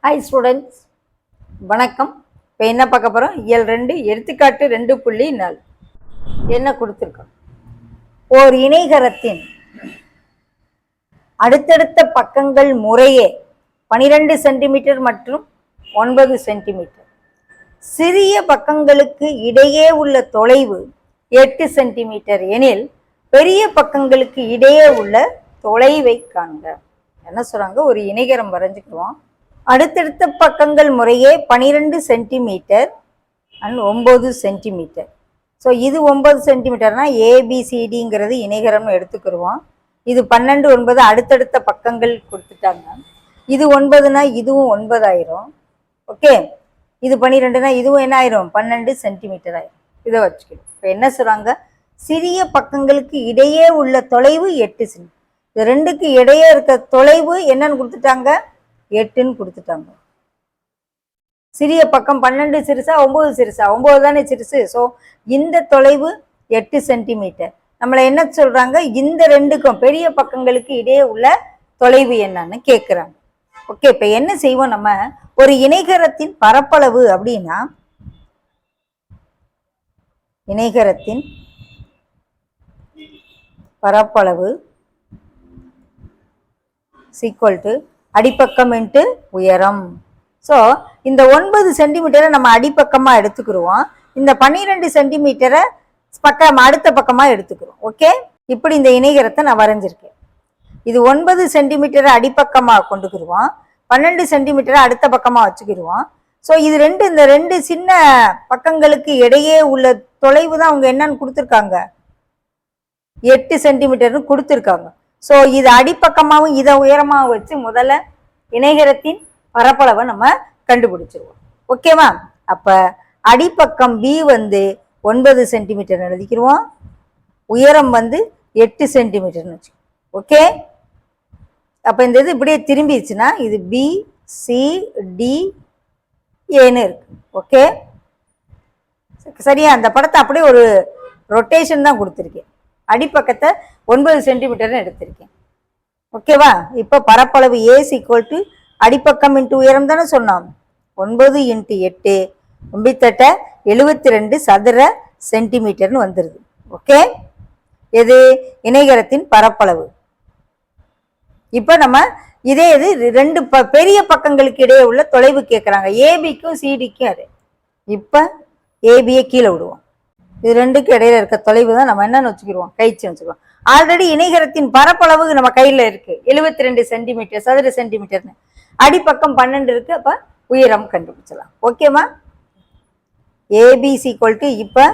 Hi students, வணக்கம். இப்போ என்ன பார்க்க போகிறோம்? இயல் 2 எடுத்துக்காட்டு 2.4 என்ன கொடுத்துருக்கோம்? ஓர் இணைகரத்தின் அடுத்தடுத்த பக்கங்கள் முறையே 12 சென்டிமீட்டர் மற்றும் 9 சென்டிமீட்டர். சிறிய பக்கங்களுக்கு இடையே உள்ள தொலைவு 8 சென்டிமீட்டர் எனில் பெரிய பக்கங்களுக்கு இடையே உள்ள தொலைவை காண்க. என்ன சொல்றாங்க? ஒரு இணைகரம் வரைஞ்சுக்குவோம். அடுத்தடுத்த பக்கங்கள் முறையே 12 சென்டிமீட்டர் அண்ட் 9 சென்டிமீட்டர். ஸோ இது 9 சென்டிமீட்டர்னா ஏபிசிடிங்கிறது இணைகரம்னு எடுத்துக்கிடுவோம். இது 12, 9 அடுத்தடுத்த பக்கங்கள் கொடுத்துட்டாங்க. இது 9னா இதுவும் 9 ஆயிரும். ஓகே, இது 12னா இதுவும் என்ன ஆயிரும்? 12 சென்டிமீட்டர் ஆயிரும். இதை வச்சுக்கணும். இப்போ என்ன சொல்றாங்க? சிறிய பக்கங்களுக்கு இடையே உள்ள தொலைவு 8 சென்டிமீட்டர். இது ரெண்டுக்கு இடையே இருக்க தொலைவு என்னன்னு கொடுத்துட்டாங்க? 8ன்னு கொடுத்துட்டாங்க. சிறிய பக்கம் 12 சிறுசா 9 சிறுசா? 9 தானே சிறுசு. ஸோ இந்த தொலைவு 8 சென்டிமீட்டர். நம்மளை என்ன சொல்றாங்க? இந்த ரெண்டுக்கும் பெரிய பக்கங்களுக்கு இடையே உள்ள தொலைவு என்னன்னு கேட்குறாங்க. ஓகே, இப்போ என்ன செய்வோம்? நம்ம ஒரு இணைகரத்தின் பரப்பளவு அப்படின்னா இணைகரத்தின் பரப்பளவு ஈக்குவல் டு அடிப்பக்கம் இன்ட்டு உயரம். ஸோ இந்த 9 சென்டிமீட்டரை நம்ம அடிப்பக்கமாக எடுத்துக்கிடுவோம். இந்த 12 சென்டிமீட்டரை பக்கம் அடுத்த பக்கமாக எடுத்துக்கிறோம். ஓகே, இப்படி இந்த இணைகரத்தை நான் வரைஞ்சிருக்கேன். இது 9 சென்டிமீட்டரை அடிப்பக்கமாக கொண்டுக்கிடுவோம், 12 சென்டிமீட்டரை அடுத்த பக்கமாக வச்சுக்கிடுவோம். ஸோ இது இந்த ரெண்டு சின்ன பக்கங்களுக்கு இடையே உள்ள தொலைவு தான் அவங்க என்னன்னு கொடுத்துருக்காங்க? 8 சென்டிமீட்டர்னு கொடுத்துருக்காங்க. ஸோ இது அடிப்பக்கமாகவும் இதை உயரமாக வச்சு முதல்ல இணைகரத்தின் பரப்பளவை நம்ம கண்டுபிடிச்சிருவோம். ஓகேவா? அப்போ அடிப்பக்கம் பி 9 சென்டிமீட்டர் எழுதிக்கிடுவோம், உயரம் 8 சென்டிமீட்டர்னு வச்சு. ஓகே, அப்போ இந்த இது இப்படியே திரும்பிடுச்சுன்னா இது பி சி டி ஏன்னு இருக்கு. ஓகே, சரியா? அந்த படத்தை அப்படியே ஒரு ரொட்டேஷன் தான் கொடுத்துருக்கேன். அடிப்பக்கத்தை 9 சென்டிமீட்டர்னு எடுத்திருக்கேன். ஓகேவா? இப்போ பரப்பளவு ஏஸ் ஈக்குவல் டு அடிப்பக்கம் இன்ட்டு உயரம் தானே சொன்னோம். 9 × 8 9 72 சதுர சென்டிமீட்டர்னு வந்துடுது. ஓகே, எது? இணைகரத்தின் பரப்பளவு. இப்போ நம்ம இதே இது ரெண்டு பெரிய பக்கங்களுக்கு இடையே உள்ள தொலைவு கேட்குறாங்க. ஏபிக்கும் சிடிக்கும் அது. இப்போ ஏபியை கீழே விடுவோம். இது ரெண்டுக்கு இடையில இருக்க தொலைவு தான் நம்ம என்னன்னு வச்சுக்கிடுவோம்? கைச்சு வச்சுக்குவோம். ஆல்ரெடி இணைகரத்தின் பரப்பளவு நம்ம கையில் இருக்கு 72 சென்டிமீட்டர் சதுர சென்டிமீட்டர்னு. அடிப்பக்கம் 12 இருக்கு. அப்ப உயரம் கண்டுபிடிச்சலாம். ஓகேவா? ஏபிசி ஈக்குவல் டு இப்ப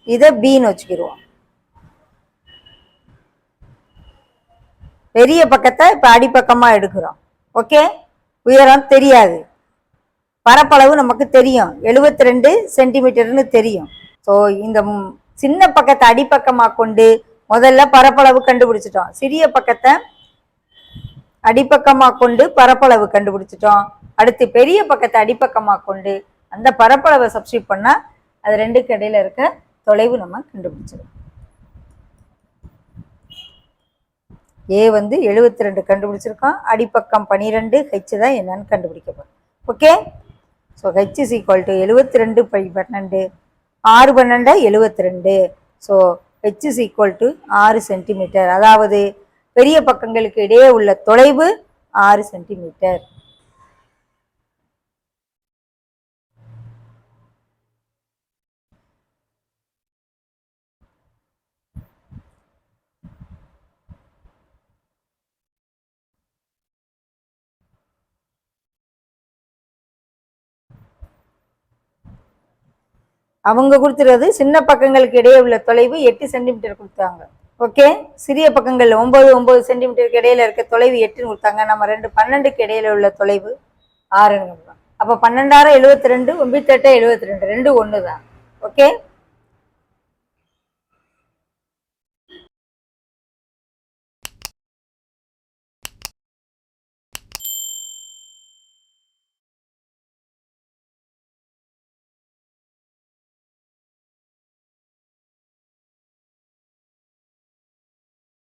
இதை பின்னு வச்சுக்கிடுவோம். பெரிய பக்கத்தை இப்ப அடிப்பக்கமா எடுக்கிறோம். ஓகே, உயரம் தெரியாது, பரப்பளவு நமக்கு தெரியும் 72 சென்டிமீட்டர்னு தெரியும். ஸோ இந்த சின்ன பக்கத்தை அடிப்பக்கமாக கொண்டு முதல்ல பரப்பளவு கண்டுபிடிச்சிட்டோம். சிறிய பக்கத்தை அடிப்பக்கமாக கொண்டு பரப்பளவு கண்டுபிடிச்சிட்டோம். அடுத்து பெரிய பக்கத்தை அடிப்பக்கமாக கொண்டு அந்த பரப்பளவை சப்ஸ்டியூட் பண்ணால் அது ரெண்டுக்கு இடையில இருக்க தொலைவு நம்ம கண்டுபிடிச்சிடும். ஏ 72 கண்டுபிடிச்சிருக்கோம், அடிப்பக்கம் 12, ஹெச் தான் என்னன்னு கண்டுபிடிக்க போகிறோம். Okay, so H is equal to 72 / 12 6 12 72. So H is equal to 6 centimetre. அதாவது பெரிய பக்கங்களுக்கு இடையே உள்ள தொலைவு 6 சென்டிமீட்டர். அவங்க கொடுத்துறது சின்ன பக்கங்களுக்கு இடையே உள்ள தொலைவு 8 சென்டிமீட்டர் கொடுத்தாங்க. ஓகே, சிறிய பக்கங்கள் 9 சென்டிமீட்டருக்கு இடையில இருக்க தொலைவு 8ன்னு கொடுத்தாங்க. நம்ம 12க்கு இடையில உள்ள தொலைவு 6ன்னு. அப்போ 12 6 72 9 8 72 ரெண்டு ஒன்று தான். ஓகே.